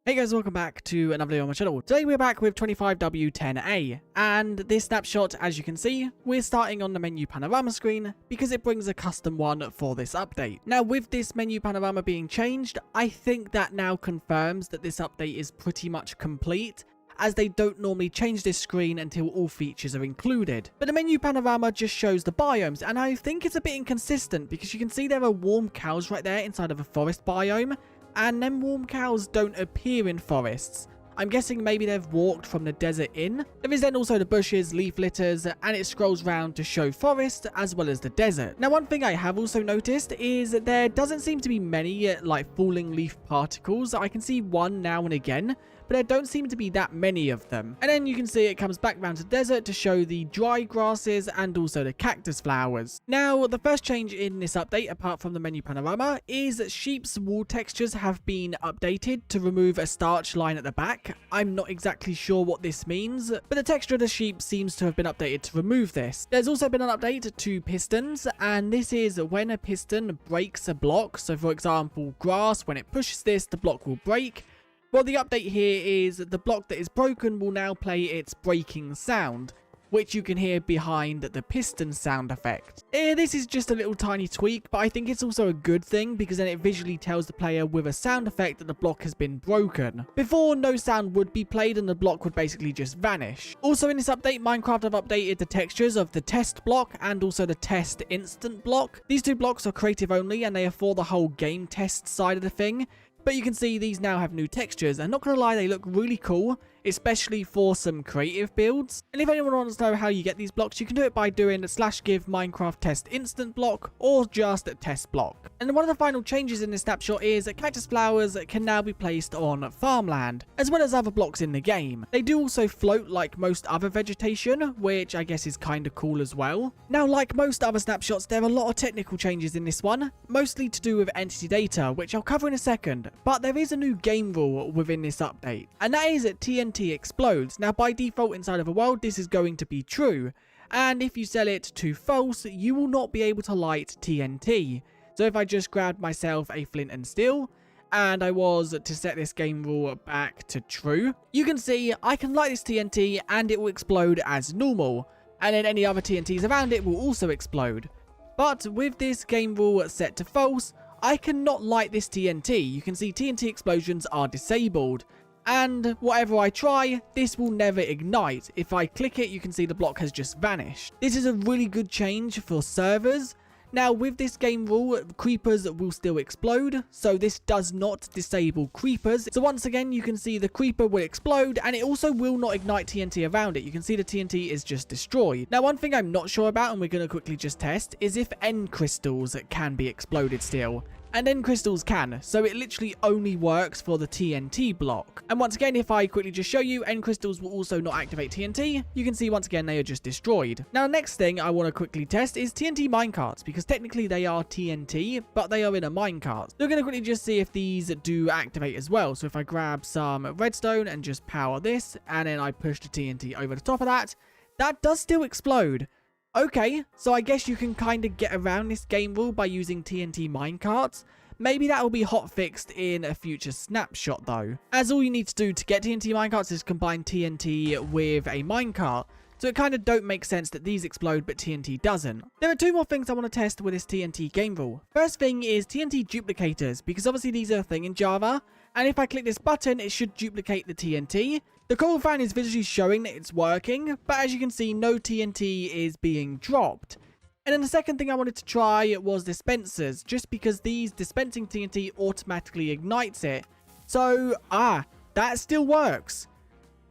Hey guys, welcome back to another video on my channel. Today we're back with 25w10a, and this snapshot, as you can see, we're starting on the menu panorama screen because it brings a custom one for this update. Now with this menu panorama being changed, I think that now confirms that this update is pretty much complete, as they don't normally change this screen until all features are included. But the menu panorama just shows the biomes, and I think it's a bit inconsistent because you can see there are warm cows right there inside of a forest biome, and them warm cows don't appear in forests. I'm guessing maybe they've walked from the desert in. There is then also the bushes, leaf litters, and it scrolls round to show forest as well as the desert. Now one thing I have also noticed is that there doesn't seem to be many like falling leaf particles. I can see one now and again, but there don't seem to be that many of them. And then you can see it comes back round to the desert to show the dry grasses and also the cactus flowers. Now, the first change in this update, apart from the menu panorama, is that sheep's wool textures have been updated to remove a starch line at the back. I'm not exactly sure what this means, but the texture of the sheep seems to have been updated to remove this. There's also been an update to pistons, and this is when a piston breaks a block. So for example, grass, when it pushes this, the block will break. Well, the update here is the block that is broken will now play its breaking sound, which you can hear behind the piston sound effect. This is just a little tiny tweak, but I think it's also a good thing because then it visually tells the player with a sound effect that the block has been broken. Before, no sound would be played and the block would basically just vanish. Also in this update, Minecraft have updated the textures of the test block and also the test instant block. These two blocks are creative only and they are for the whole game test side of the thing. But you can see these now have new textures, and not gonna lie, they look really cool, especially for some creative builds. And if anyone wants to know how you get these blocks, you can do it by doing the /give Minecraft test instant block or just test block. And one of the final changes in this snapshot is that cactus flowers can now be placed on farmland, as well as other blocks in the game. They do also float like most other vegetation, which I guess is kinda cool as well. Now, like most other snapshots, there are a lot of technical changes in this one, mostly to do with entity data, which I'll cover in a second. But there is a new game rule within this update, and that is that TNT explodes. Now by default inside of a world, this is going to be true, and if you set it to false, you will not be able to light TNT. So if I just grabbed myself a flint and steel, and I was to set this game rule back to true, you can see I can light this TNT and it will explode as normal, and then any other TNTs around it will also explode. But with this game rule set to false, I cannot light this TNT. You can see TNT explosions are disabled, and whatever I try, this will never ignite. If I click it, you can see the block has just vanished. This is a really good change for servers. Now with this game rule, creepers will still explode, so this does not disable creepers. So once again, you can see the creeper will explode, and it also will not ignite TNT around it. You can see the TNT is just destroyed. Now one thing I'm not sure about, and we're going to quickly just test, is if end crystals can be exploded still. And end crystals can, so it literally only works for the TNT block. And once again, if I quickly just show you, end crystals will also not activate TNT. You can see once again they are just destroyed. Now next thing I want to quickly test is TNT minecarts, because technically they are TNT, but they are in a minecart. So we're going to quickly just see if these do activate as well. So if I grab some redstone and just power this, and then I push the TNT over the top of that, that does still explode. Okay, so I guess you can kind of get around this game rule by using TNT minecarts. Maybe that will be hotfixed in a future snapshot though, as all you need to do to get TNT minecarts is combine TNT with a minecart. So it kind of don't make sense that these explode but TNT doesn't. There are two more things I want to test with this TNT game rule. First thing is TNT duplicators, because obviously these are a thing in Java, and if I click this button it should duplicate the TNT. The coral fan is visually showing that it's working, but as you can see no TNT is being dropped. And then the second thing I wanted to try was dispensers, just because these dispensing TNT automatically ignites it. So, that still works.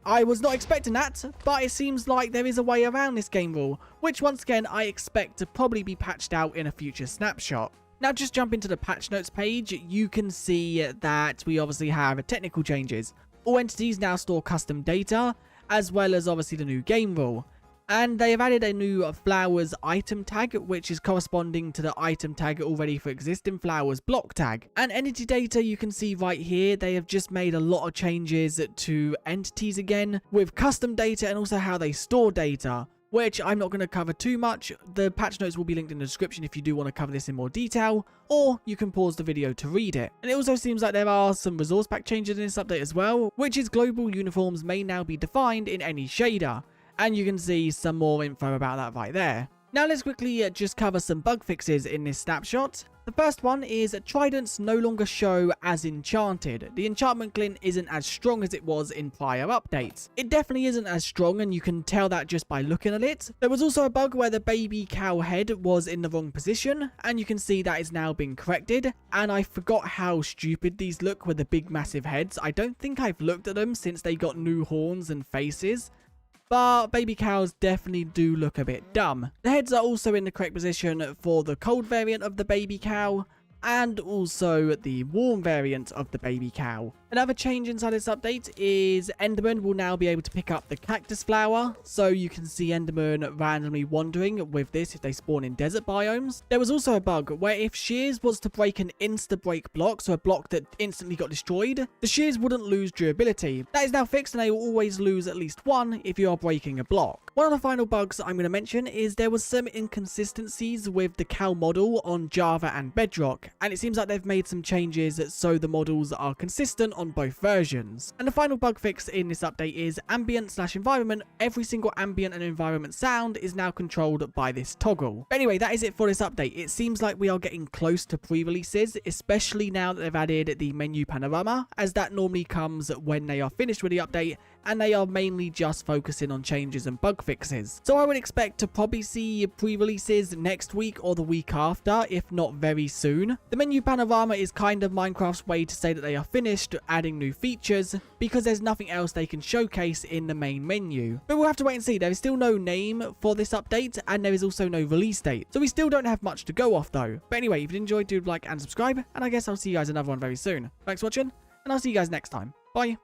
I was not expecting that, but it seems like there is a way around this game rule, which once again I expect to probably be patched out in a future snapshot. Now just jump into the patch notes page, you can see that we obviously have technical changes. All entities now store custom data, as well as obviously the new game rule. And they have added a new flowers item tag, which is corresponding to the item tag already for existing flowers block tag. And entity data, you can see right here, they have just made a lot of changes to entities again, with custom data and also how they store data. which I'm not going to cover too much. The patch notes will be linked in the description if you do want to cover this in more detail, or you can pause the video to read it. And it also seems like there are some resource pack changes in this update as well, which is global uniforms may now be defined in any shader, and you can see some more info about that right there. Now let's quickly just cover some bug fixes in this snapshot. The first one is tridents no longer show as enchanted. The enchantment glint isn't as strong as it was in prior updates. It definitely isn't as strong, and you can tell that just by looking at it. There was also a bug where the baby cow head was in the wrong position, and you can see that is now been corrected. And I forgot how stupid these look with the big massive heads. I don't think I've looked at them since they got new horns and faces. But baby cows definitely do look a bit dumb. The heads are also in the correct position for the cold variant of the baby cow, and also the warm variant of the baby cow. Another change inside this update is Enderman will now be able to pick up the cactus flower, so you can see Enderman randomly wandering with this if they spawn in desert biomes. There was also a bug where if shears was to break an insta-break block, so a block that instantly got destroyed, the shears wouldn't lose durability. That is now fixed, and they will always lose at least one if you are breaking a block. One of the final bugs I'm going to mention is there was some inconsistencies with the cow model on Java and Bedrock, and it seems like they've made some changes so the models are consistent on both versions. And the final bug fix in this update is ambient/environment. Every single ambient and environment sound is now controlled by this toggle. But anyway, that is it for this update. It seems like we are getting close to pre-releases, especially now that they've added the menu panorama, as that normally comes when they are finished with the update, and they are mainly just focusing on changes and bug fixes. So I would expect to probably see pre-releases next week or the week after, if not very soon. The menu panorama is kind of Minecraft's way to say that they are finished adding new features, because there's nothing else they can showcase in the main menu. But we'll have to wait and see. There is still no name for this update, and there is also no release date. So we still don't have much to go off though. But anyway, if you enjoyed, do like and subscribe, and I guess I'll see you guys in another one very soon. Thanks for watching, and I'll see you guys next time. Bye.